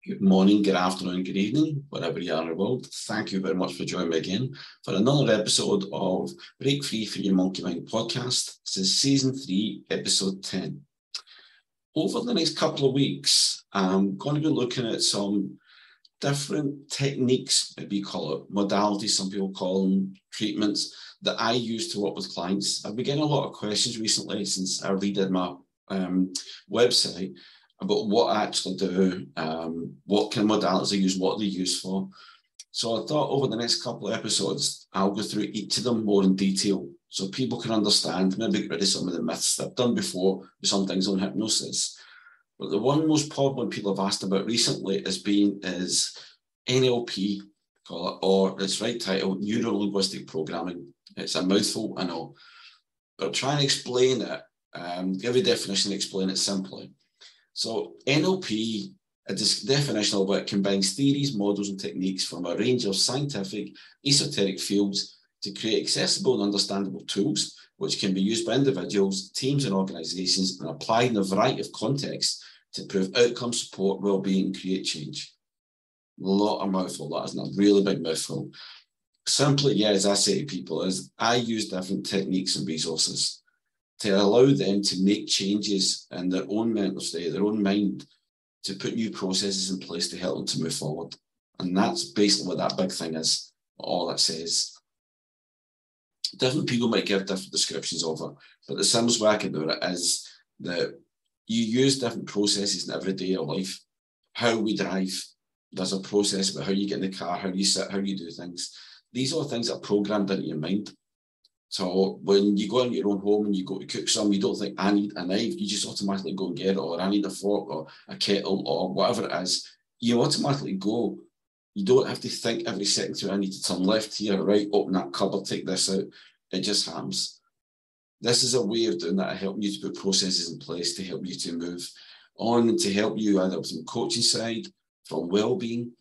Good morning, good afternoon, good evening, wherever you are in the world. Thank you very much for joining me again for another episode of Break Free from Your Monkey Mind podcast. This is Season 3, Episode 10. Over the next couple of weeks, I'm going to be looking at some different techniques, maybe you call it modalities, some people call them treatments, that I use to work with clients. I've been getting a lot of questions recently since I redid my website about what I actually do, what kind of modalities I use, what they use for. So I thought over the next couple of episodes, I'll go through each of them more in detail so people can understand, maybe get rid of some of the myths that I've done before with some things on hypnosis. But the one most popular people have asked about recently is NLP, call it, or its right title, Neuro Linguistic Programming. It's a mouthful, I know, but I'll try and explain it, give a definition and explain it simply. So NLP, a definition of it, combines theories, models, and techniques from a range of scientific, esoteric fields to create accessible and understandable tools, which can be used by individuals, teams, and organizations, and applied in a variety of contexts to improve outcome, support, well-being, and create change. A lot of mouthful, that isn't a really big mouthful. Simply, as I say to people, is I use different techniques and resources to allow them to make changes in their own mental state, their own mind, to put new processes in place to help them to move forward. And that's basically what that big thing is, all it says. Different people might give different descriptions of it, but the simplest way I can do it is that you use different processes in everyday life. How we drive, there's a process about how you get in the car, how you sit, how you do things. These are things that are programmed into your mind. So when you go into your own home and you go to cook something, you don't think, I need a knife. You just automatically go and get it, or I need a fork or a kettle or whatever it is. You automatically go. You don't have to think every second through, I need to turn left here, right, open that cupboard, take this out. It just happens. This is a way of doing that, helping you to put processes in place to help you to move on and to help you either from the coaching side, from well-being.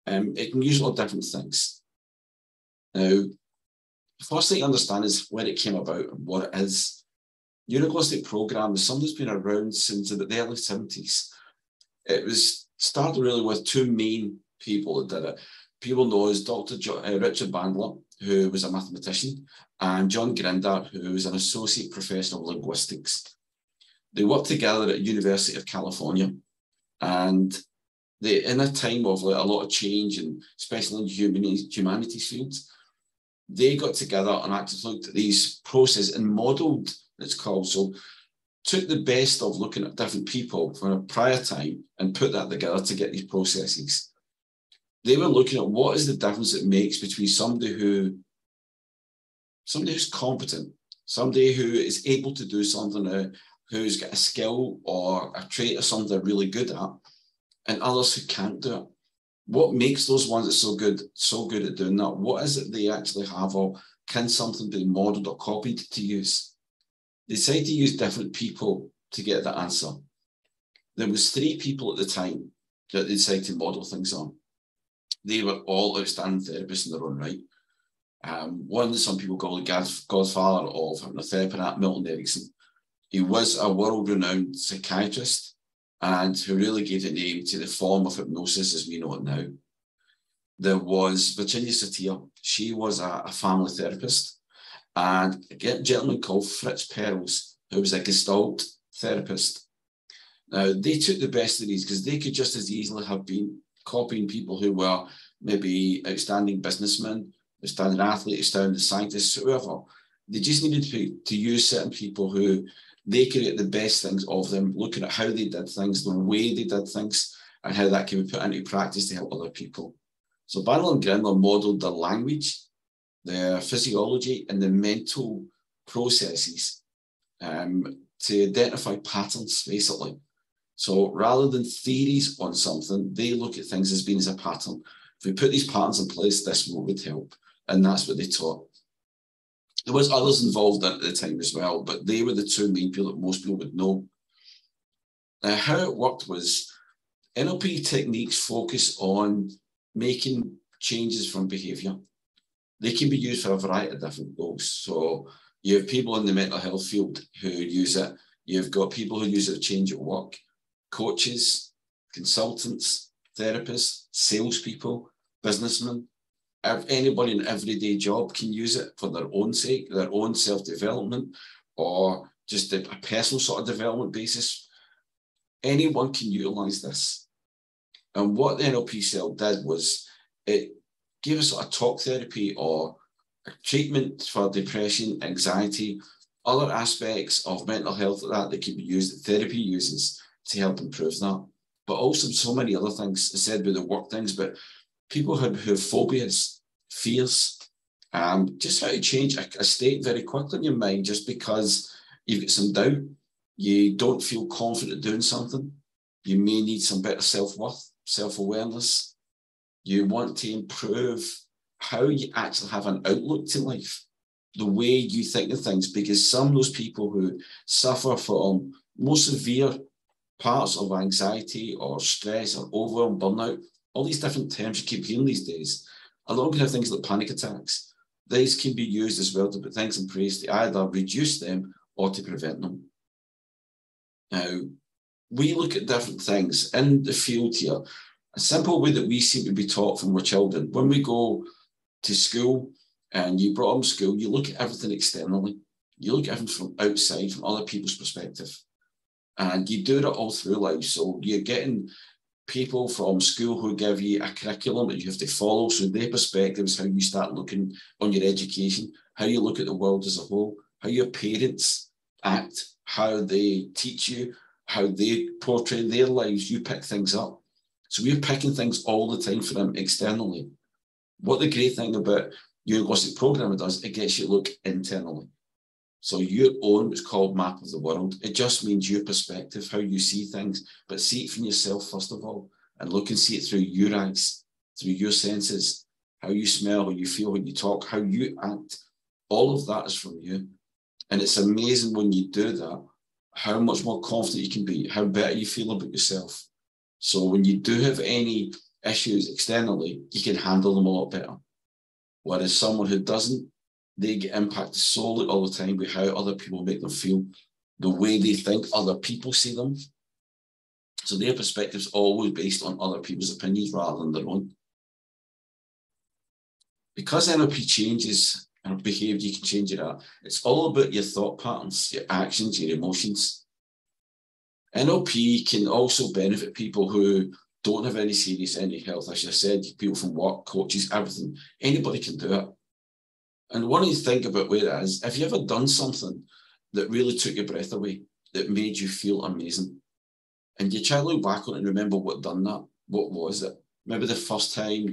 It can use a lot of different things. Now, the first thing to understand is where it came about and what it is. Neuro Linguistic Programming is something that's been around since about the early 70s. It was started really with two main people that did it. People know as Dr. Richard Bandler, who was a mathematician, and John Grinder, who was an associate professor of linguistics. They worked together at University of California, and they, in a time of a lot of change, and especially in humanities fields, they got together and actually looked at these processes and modelled, it's called. So took the best of looking at different people from a prior time and put that together to get these processes. They were looking at what is the difference it makes between somebody who's competent, somebody who is able to do something, who's got a skill or a trait or something they're really good at, and others who can't do it. What makes those ones that so good at doing that? What is it they actually have, or can something be modelled or copied to use? They decided to use different people to get that answer. There was 3 people at the time that they decided to model things on. They were all outstanding therapists in their own right. One that some people call the godfather of hypnotherapy, Milton Erickson. He was a world-renowned psychiatrist and who really gave the name to the form of hypnosis as we know it now. There was Virginia Satir. She was a family therapist. And a gentleman called Fritz Perls, who was a Gestalt therapist. Now, they took the best of these because they could just as easily have been copying people who were maybe outstanding businessmen, outstanding athletes, outstanding scientists, whoever. They just needed to use certain people who they could get the best things of them, looking at how they did things, the way they did things, and how that can be put into practice to help other people. So Bandler and Grinder modelled their language, their physiology, and the mental processes to identify patterns, basically. So rather than theories on something, they look at things as being as a pattern. If we put these patterns in place, this would help. And that's what they taught. There was others involved at the time as well, but they were the 2 main people that most people would know. Now, how it worked was NLP techniques focus on making changes from behaviour. They can be used for a variety of different goals. So you have people in the mental health field who use it. You've got people who use it to change at work, coaches, consultants, therapists, salespeople, businessmen. Anybody in an everyday job can use it for their own sake, their own self-development, or just a personal sort of development basis. Anyone can utilize this. And what the NLP cell did was it gave us a talk therapy or a treatment for depression, anxiety, other aspects of mental health that can be used, that therapy uses to help improve that. But also so many other things, I said with the work things, but people who have phobias, fears, just how to change a state very quickly in your mind just because you've got some doubt, you don't feel confident doing something, you may need some better self-worth, self-awareness, you want to improve how you actually have an outlook to life, the way you think of things, because some of those people who suffer from more severe parts of anxiety or stress or overwhelm, burnout, all these different terms you keep hearing these days, along with things like panic attacks, these can be used as well to put things in place to either reduce them or to prevent them. Now, we look at different things in the field here. A simple way that we seem to be taught from our children, when we go to school and you brought them to school, you look at everything externally. You look at everything from outside, from other people's perspective. And you do that all through life. So you're getting people from school who give you a curriculum that you have to follow. So their perspective is how you start looking on your education, how you look at the world as a whole, how your parents act, how they teach you, how they portray their lives. You pick things up. So we're picking things all the time for them externally. What the great thing about Neuro Linguistic Programming does, it gets you to look internally. So your own, what's called map of the world, it just means your perspective, how you see things, but see it from yourself first of all, and look and see it through your eyes, through your senses, how you smell, how you feel when you talk, how you act. All of that is from you. And it's amazing when you do that, how much more confident you can be, how better you feel about yourself. So when you do have any issues externally, you can handle them a lot better. Whereas someone who doesn't, they get impacted solely all the time by how other people make them feel, the way they think other people see them. So their perspective is always based on other people's opinions rather than their own. Because NLP changes our behavior, you can change it out. It's all about your thought patterns, your actions, your emotions. NLP can also benefit people who don't have any serious any health, as I said, people from work, coaches, everything. Anybody can do it. And one of you think about where it is, have you ever done something that really took your breath away, that made you feel amazing? And you try to look back on it and remember what done that. What was it? Maybe the first time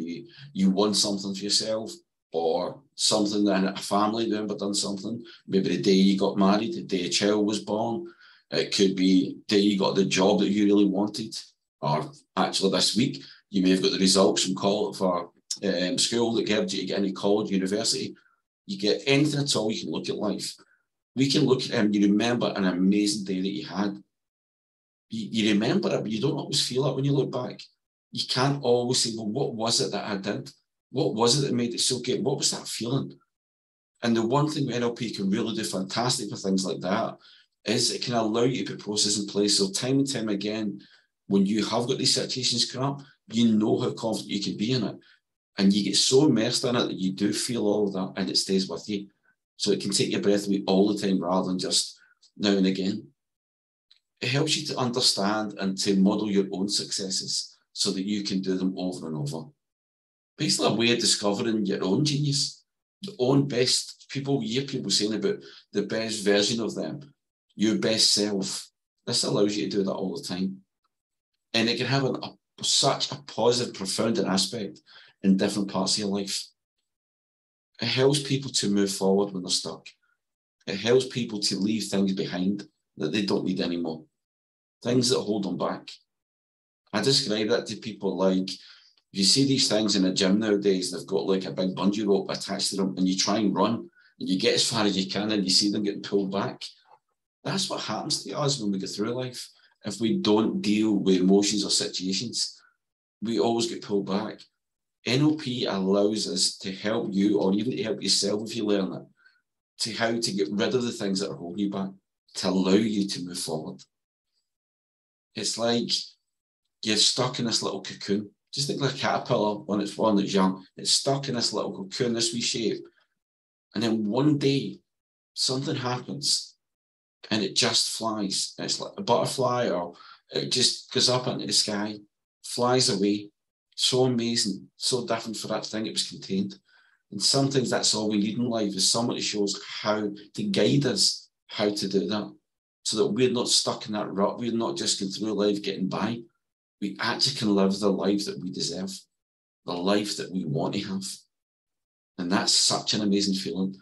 you won something for yourself, or something that a family member done something. Maybe the day you got married, the day a child was born. It could be the day you got the job that you really wanted. Or actually this week, you may have got the results from college for school that helped you to get into college, university. You get anything at all, you can look at life. We can look at it and you remember an amazing day that you had. You remember it, but you don't always feel it when you look back. You can't always say, well, what was it that I did? What was it that made it so good? What was that feeling? And the one thing NLP can really do fantastic for things like that is it can allow you to put processes in place. So time and time again, when you have got these situations come up, you know how confident you can be in it. And you get so immersed in it that you do feel all of that and it stays with you. So it can take your breath away all the time rather than just now and again. It helps you to understand and to model your own successes so that you can do them over and over. Basically a way of discovering your own genius, the own best people. You hear people saying about the best version of them, your best self. This allows you to do that all the time. And it can have such a positive, profound aspect in different parts of your life. It helps people to move forward when they're stuck. It helps people to leave things behind that they don't need anymore. Things that hold them back. I describe that to people like, you see these things in a gym nowadays, they've got like a big bungee rope attached to them and you try and run and you get as far as you can and you see them getting pulled back. That's what happens to us when we go through life. If we don't deal with emotions or situations, we always get pulled back. NLP allows us to help you, or even to help yourself if you learn it, to how to get rid of the things that are holding you back, to allow you to move forward. It's like you're stuck in this little cocoon. Just think like a caterpillar when it's one that's young. It's stuck in this little cocoon, this wee shape. And then one day, something happens and it just flies. It's like a butterfly, or it just goes up into the sky, flies away. So amazing, so different for that thing it was contained. And sometimes that's all we need in life, is someone who shows how to guide us how to do that, so that we're not stuck in that rut. We're not just going through life getting by. We actually can live the life that we deserve, the life that we want to have. And that's such an amazing feeling.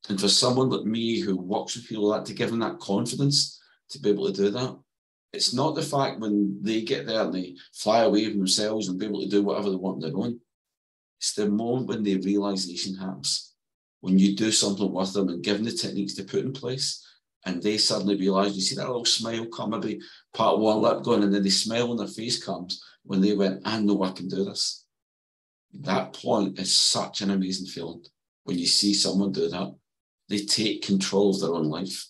And for someone like me who works with people like that, to give them that confidence to be able to do that, it's not the fact when they get there and they fly away from themselves and be able to do whatever they want on their own. It's the moment when the realization happens, when you do something with them and give them the techniques to put in place, and they suddenly realize, you see that little smile come, maybe part of one lip going, and then the smile on their face comes when they went, I know I can do this. That point is such an amazing feeling. When you see someone do that, they take control of their own life.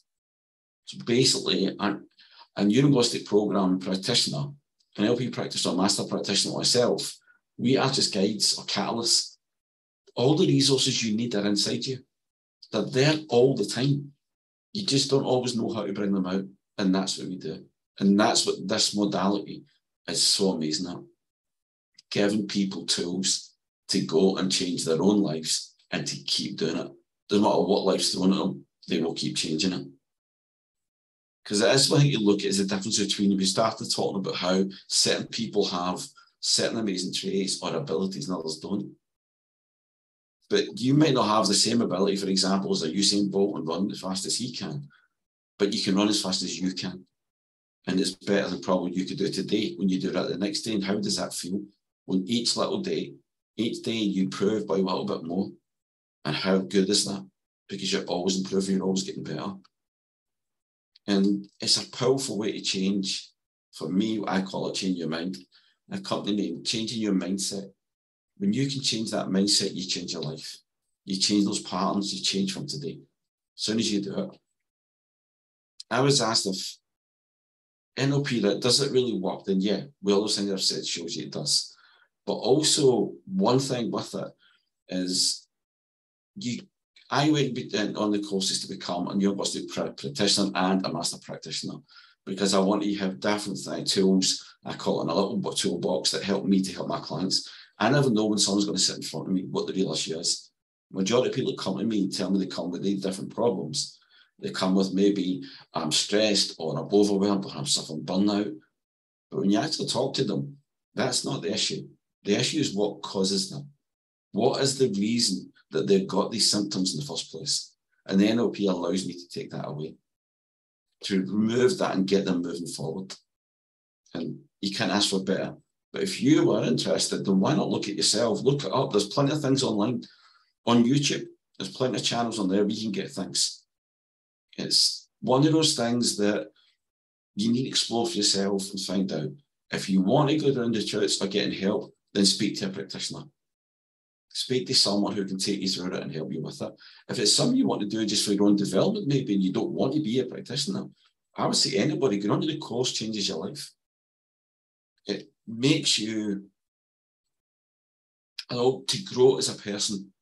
So basically, a Neuro Linguistic Programming practitioner, an NLP practitioner, master practitioner like myself, we are just guides or catalysts. All the resources you need are inside you. They're there all the time. You just don't always know how to bring them out. And that's what we do. And that's what this modality is so amazing at. Giving people tools to go and change their own lives and to keep doing it. No matter what life's thrown at them, they will keep changing it. Because it is, I think you look at, is the difference between, we started talking about how certain people have certain amazing traits or abilities and others don't. But you might not have the same ability, for example, as a Usain Bolt and run as fast as he can, but you can run as fast as you can. And it's better than probably you could do today when you do that the next day. And how does that feel? When each day you improve by a little bit more. And how good is that? Because you're always improving, you're always getting better. And it's a powerful way to change. For me, I call it change your mind. A company name, changing your mindset. When you can change that mindset, you change your life. You change those patterns, you change from today. As soon as you do it. I was asked if NLP, that does it really work? Then yeah, all those things I've said shows you it does. But also, one thing with it is, I went on the courses to become a Neuro Linguistic practitioner and a master practitioner, because I want to have different tools. I call it a little toolbox that help me to help my clients. I never know when someone's going to sit in front of me what the real issue is. Majority of people that come to me tell me they come with 8 different problems. They come with maybe I'm stressed, or I'm overwhelmed, or I'm suffering burnout. But when you actually talk to them, that's not the issue. The issue is what causes them. What is the reason that they've got these symptoms in the first place? And the NLP allows me to take that away, to remove that and get them moving forward. And you can't ask for better. But if you are interested, then why not look at yourself? Look it up. There's plenty of things online. On YouTube, there's plenty of channels on there where you can get things. It's one of those things that you need to explore for yourself and find out. If you want to go down the route of getting help, then speak to a practitioner. Speak to someone who can take you through it and help you with it. If it's something you want to do just for your own development, maybe, and you don't want to be a practitioner, I would say anybody, going onto the course changes your life. It makes you, to grow as a person.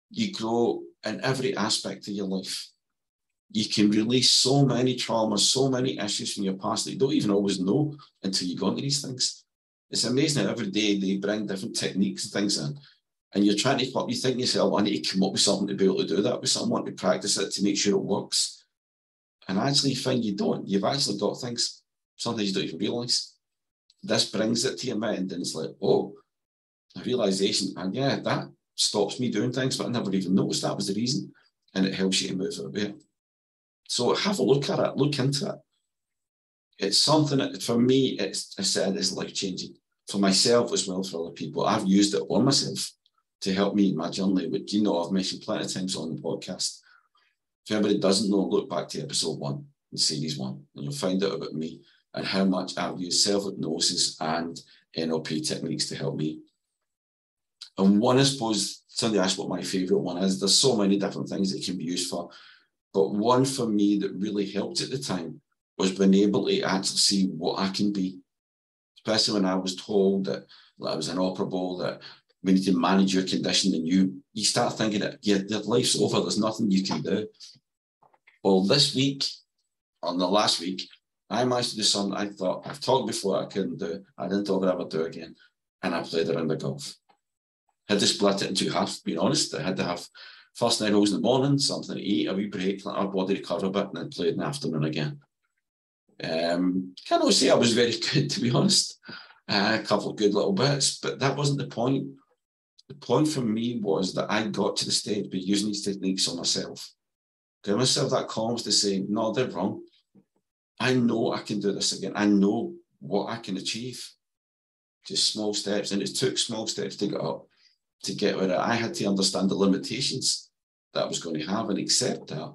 You grow in every aspect of your life. You can release so many traumas, so many issues from your past that you don't even always know until you go into these things. It's amazing how every day they bring different techniques and things in. And you're trying to you think to yourself, I need to come up with something to be able to do that with someone, to practice it, to make sure it works. And actually, you find you don't. You've actually got things sometimes you don't even realise. This brings it to your mind, and it's like, oh, a realisation. And yeah, that stops me doing things, but I never even noticed that was the reason. And it helps you to move it a bit. So have a look at it, look into it. It's something that, for me, I said, is life-changing. For myself as well, for other people. I've used it on myself to help me in my journey, which, I've mentioned plenty of times on the podcast. If anybody doesn't know, look back to episode 1 and series 1, and you'll find out about me and how much I've used self-hypnosis and NLP techniques to help me. And one, I suppose, somebody asked what my favourite one is. There's so many different things it can be used for. But one for me that really helped at the time was being able to actually see what I can be. especially when I was told that I was inoperable, that we need to manage your condition, and you start thinking that, yeah, life's over, there's nothing you can do. Well, this week, on the last week, I managed to do something I thought, I've talked before I couldn't do. I didn't think I'd ever do again. And I played around the golf. I had to split it into half, being honest. I had to have first 9 holes in the morning, something to eat, a wee break, let our body recover a bit, and then play in the afternoon again. Can't say I was very good, to be honest. A couple of good little bits, but that wasn't the point. The point for me was that I got to the stage by using these techniques on myself. Give myself that confidence to say, no, they're wrong. I know I can do this again. I know what I can achieve. Just small steps. And it took small steps to get up, to get where I had to understand the limitations that I was going to have and accept that,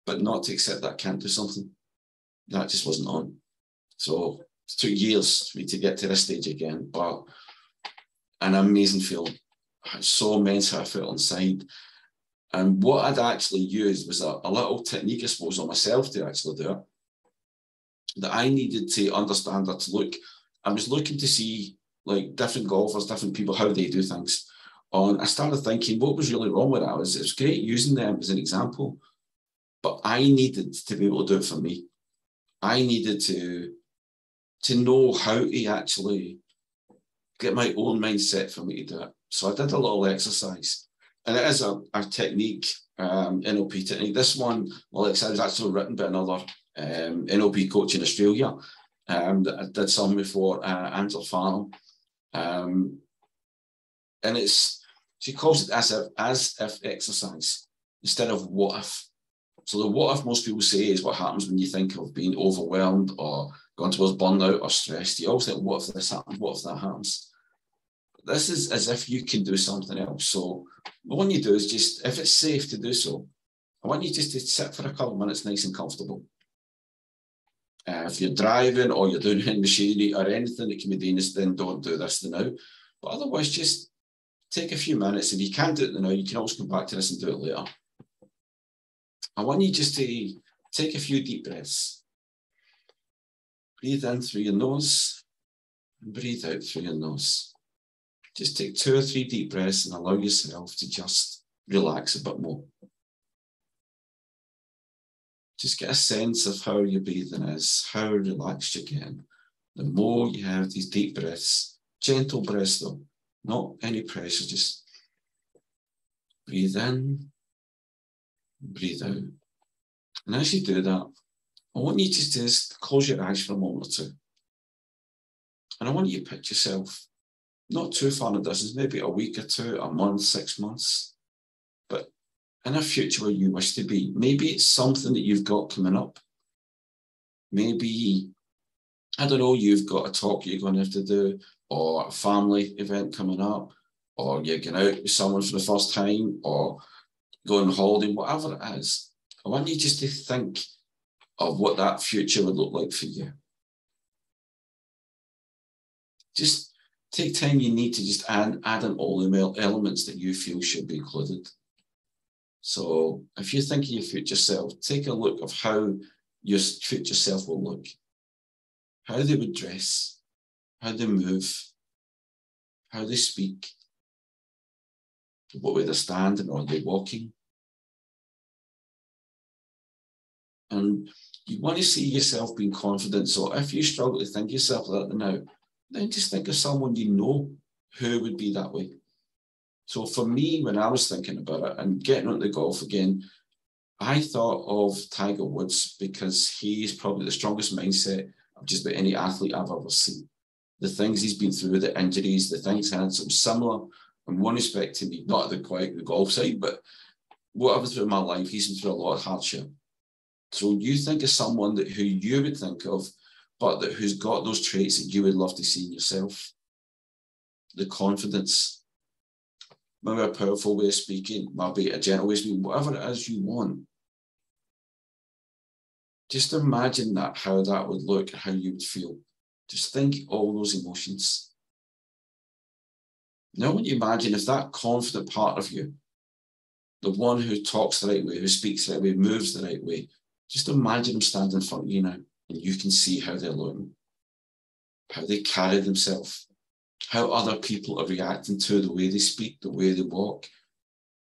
but not to accept that I can't do something. That just wasn't on. So it took years for me to get to this stage again, but an amazing feeling. So immense how I felt inside. And what I'd actually used was a little technique, I suppose, on myself to actually do it, that I needed to understand or to look. I was looking to see like different golfers, different people, how they do things. And I started thinking what was really wrong with that. It was great using them as an example, but I needed to be able to do it for me. I needed to know how to actually get my own mindset for me to do it. So I did a little exercise. And it is a technique, NLP technique. This one, well, it was actually written by another NLP coach in Australia that I did some before, Angela Farnham. And she calls it as if exercise instead of what if. So the what if most people say is what happens when you think of being overwhelmed or going towards burnout or stressed. You always think, what if this happens? What if that happens? This is as if you can do something else. So what I want you to do is just, if it's safe to do so, I want you just to sit for a couple of minutes nice and comfortable. If you're driving or you're doing any machinery or anything that can be dangerous, then don't do this now. But otherwise, just take a few minutes. If you can't do it now, you can always come back to this and do it later. I want you just to take a few deep breaths. Breathe in through your nose and breathe out through your nose. Just take 2 or 3 deep breaths and allow yourself to just relax a bit more. Just get a sense of how your breathing is, how relaxed you're getting. The more you have these deep breaths, gentle breaths though, not any pressure, just breathe in, breathe out. And as you do that, I want you to just close your eyes for a moment or two. And I want you to picture yourself not too far in the distance, maybe a week or two, a month, 6 months, but in a future where you wish to be. Maybe it's something that you've got coming up. Maybe, I don't know, you've got a talk you're going to have to do, or a family event coming up, or you're going out with someone for the first time, or going on holiday, whatever it is. I want you just to think of what that future would look like for you. Just take time you need to just add in all the elements that you feel should be included. So if you think of your future self, take a look of how your future self will look, how they would dress, how they move, how they speak, what way they're standing or they're walking. And you want to see yourself being confident. So if you struggle to think of yourself like that now, then just think of someone you know who would be that way. So for me, when I was thinking about it and getting into golf again, I thought of Tiger Woods because he's probably the strongest mindset of just about any athlete I've ever seen. The things he's been through, the injuries, the things had some similar in one respect to me, not quite the golf side, but whatever through my life, he's been through a lot of hardship. So you think of someone who you would think of, but who's got those traits that you would love to see in yourself. The confidence, maybe a powerful way of speaking, maybe a gentle way of speaking, whatever it is you want. Just imagine that, how that would look, how you would feel. Just think all those emotions. Now, when you imagine if that confident part of you, the one who talks the right way, who speaks the right way, moves the right way, just imagine them standing in front of you now, and you can see how they're looking. how they carry themselves, how other people are reacting to the way they speak, the way they walk,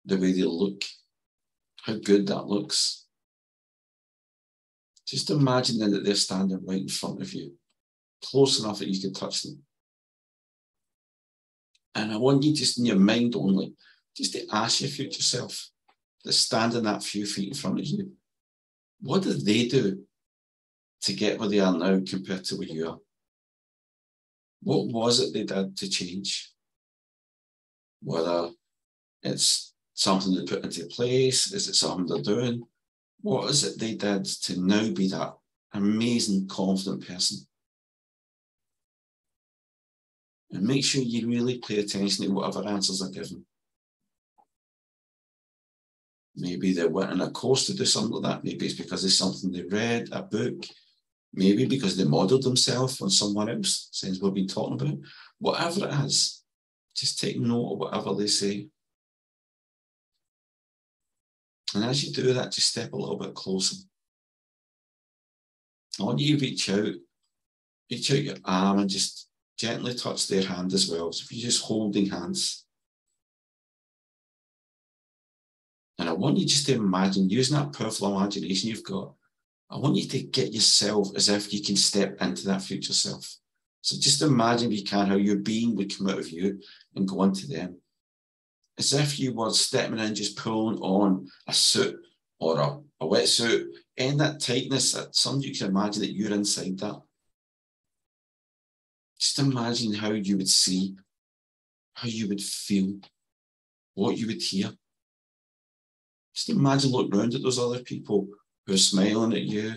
the way they look, how good that looks. Just imagine then that they're standing right in front of you, close enough that you can touch them. And I want you just in your mind only, just to ask your future self that's standing that few feet in front of you, what did they do to get where they are now compared to where you are? What was it they did to change? Whether it's something they put into place, is it something they're doing? What is it they did to now be that amazing, confident person? And make sure you really pay attention to whatever answers are given. Maybe they went on a course to do something like that. Maybe it's because it's something they read, a book. Maybe because they modelled themselves on someone else, since we've been talking about. Whatever it is, just take note of whatever they say. And as you do that, just step a little bit closer. I want you to reach out your arm and just gently touch their hand as well. So if you're just holding hands. And I want you just to imagine, using that powerful imagination you've got, I want you to get yourself as if you can step into that future self. So just imagine, if you can, how your being would come out of you and go into them. As if you were stepping in, just pulling on a suit or a wetsuit, and that tightness, that some you can imagine that you're inside that. Just imagine how you would see, how you would feel, what you would hear. Just imagine, look around at those other people who are smiling at you,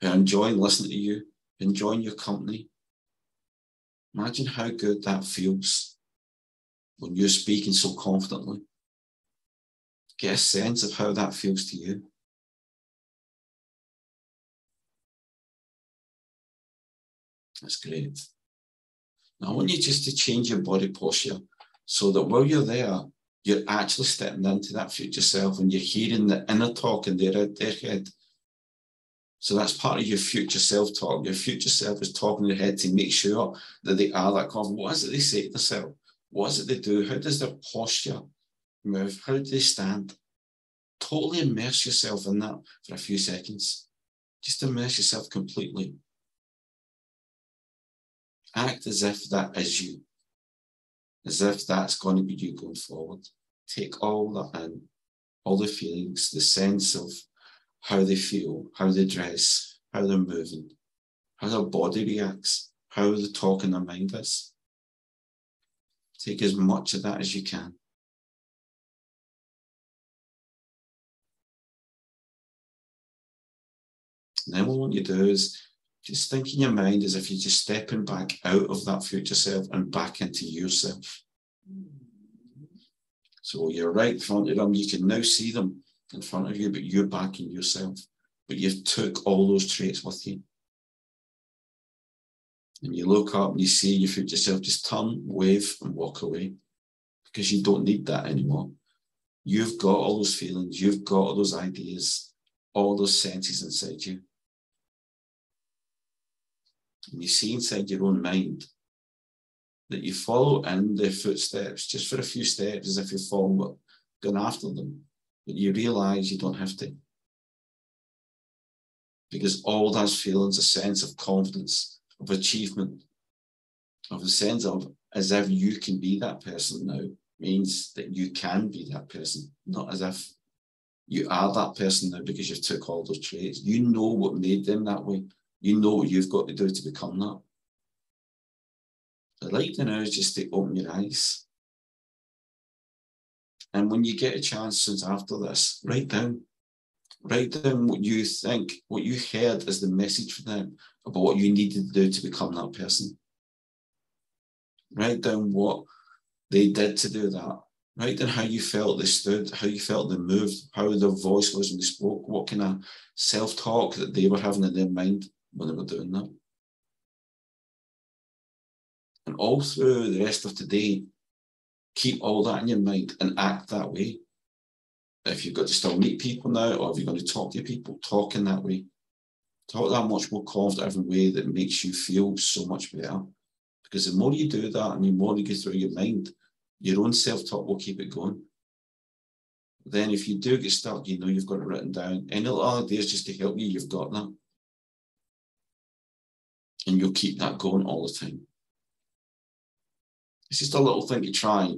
who are enjoying listening to you, enjoying your company. Imagine how good that feels when you're speaking so confidently. Get a sense of how that feels to you. That's great. Now I want you just to change your body posture so that while you're there, you're actually stepping into that future self and you're hearing the inner talk in their head. So that's part of your future self-talk. Your future self is talking in their head to make sure that they are that confident. What is it they say to themselves? What is it they do? How does their posture move? How do they stand? Totally immerse yourself in that for a few seconds. Just immerse yourself completely. Act as if that is you. As if that's going to be you going forward. Take all that in, all the feelings, the sense of how they feel, how they dress, how they're moving, how their body reacts, how the talk in their mind is. Take as much of that as you can. And then what you do is just think in your mind as if you're just stepping back out of that future self and back into yourself. So you're right in front of them. You can now see them in front of you, but you're back in yourself. But you've took all those traits with you. And you look up and you see your future self, just turn, wave and walk away because you don't need that anymore. You've got all those feelings. You've got all those ideas, all those senses inside you. And you see inside your own mind that you follow in their footsteps just for a few steps as if you're following, going after them. But you realise you don't have to. Because all those feelings, a sense of confidence, of achievement, of a sense of as if you can be that person now, means that you can be that person, not as if you are that person now because you've took all those traits. You know what made them that way. You know what you've got to do to become that. I'd like to now is just to open your eyes. And when you get a chance since after this, write down what you think, what you heard as the message for them about what you needed to do to become that person. Write down what they did to do that. Write down how you felt they stood, how you felt they moved, how their voice was when they spoke, what kind of self-talk that they were having in their mind when they were doing that. And all through the rest of today, keep all that in your mind and act that way. If you've got to still meet people now, or if you're going to talk to people, talk in that way. Talk that much more confident every way that makes you feel so much better. Because the more you do that and the more you go through your mind, your own self-talk will keep it going. Then if you do get stuck, you know you've got it written down. Any little ideas just to help you, you've got that. And you'll keep that going all the time. It's just a little thing to try.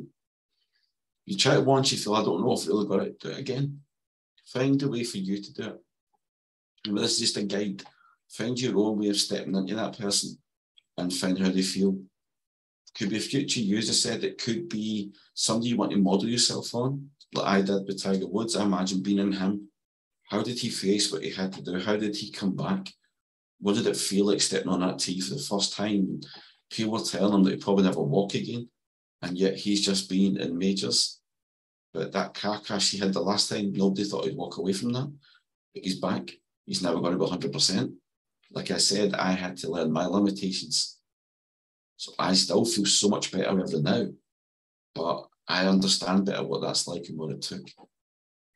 You try it once, you feel, I don't know if I really got it, do it again. Find a way for you to do it. And this is just a guide. Find your own way of stepping into that person and find how they feel. Could be a future you, as I said, it could be somebody you want to model yourself on, like I did with Tiger Woods. I imagine being in him. How did he face what he had to do? How did he come back? What did it feel like stepping on that tee for the first time? People were telling him that he'd probably never walk again, and yet he's just been in majors. But that car crash he had the last time, nobody thought he'd walk away from that. But he's back. He's never going to be 100%. Like I said, I had to learn my limitations. So I still feel so much better every now, but I understand better what that's like and what it took.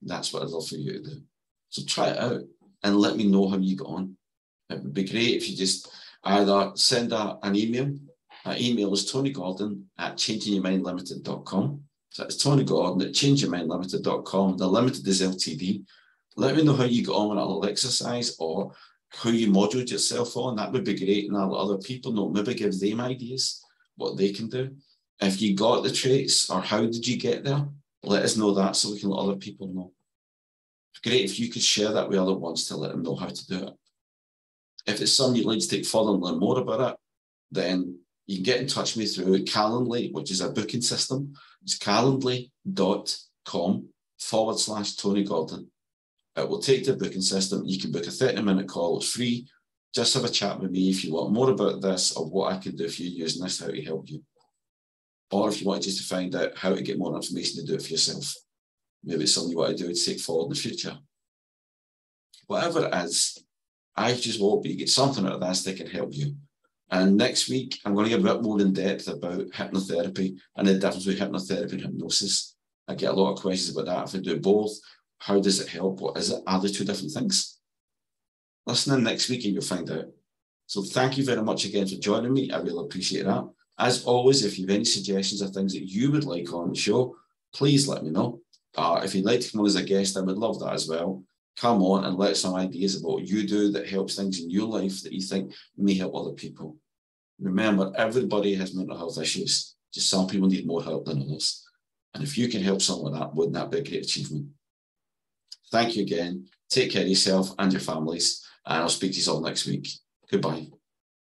That's what I'd love for you to do. So try it out and let me know how you got on. It would be great if you just either send an email. Our email is tonygordon@changingyourmindlimited.com. So it's tonygordon@changingyourmindlimited.com. The limited is LTD. Let me know how you got on with a little exercise or how you modeled yourself on. That would be great. And I'll let other people know, maybe give them ideas, what they can do. If you got the traits or how did you get there, let us know that so we can let other people know. It's great if you could share that with other ones to let them know how to do it. If it's something you'd like to take further and learn more about it, then you can get in touch with me through Calendly, which is a booking system. It's calendly.com/Tony Gordon. It will take the booking system. You can book a 30-minute call. It's free. Just have a chat with me if you want more about this or what I can do for you using this, how to help you. Or if you want just to find out how to get more information to do it for yourself. Maybe it's something you want to do to take forward in the future. Whatever it is, I just hope you get something out of this that can help you. And next week, I'm going to get a bit more in depth about hypnotherapy and the difference between hypnotherapy and hypnosis. I get a lot of questions about that. If I do both, how does it help? What is it? Are they two different things? Listen in next week and you'll find out. So thank you very much again for joining me. I really appreciate that. As always, if you have any suggestions or things that you would like on the show, please let me know. If you'd like to come on as a guest, I would love that as well. Come on and let some ideas about what you do that helps things in your life that you think may help other people. Remember, everybody has mental health issues. Just some people need more help than others. And if you can help someone with that, wouldn't that be a great achievement? Thank you again. Take care of yourself and your families. And I'll speak to you all next week. Goodbye.